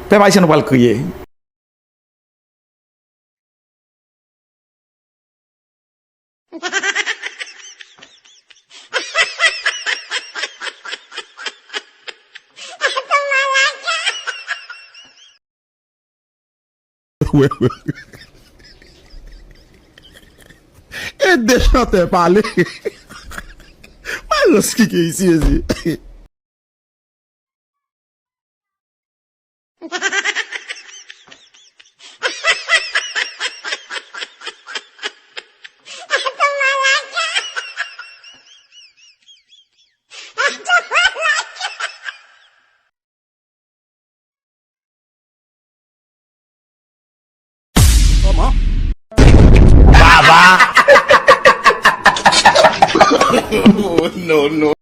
Pe mai se nu balcuie. E deixa até parler. Mas o que é isso, assim? Comment? Baba. Oh, no, no.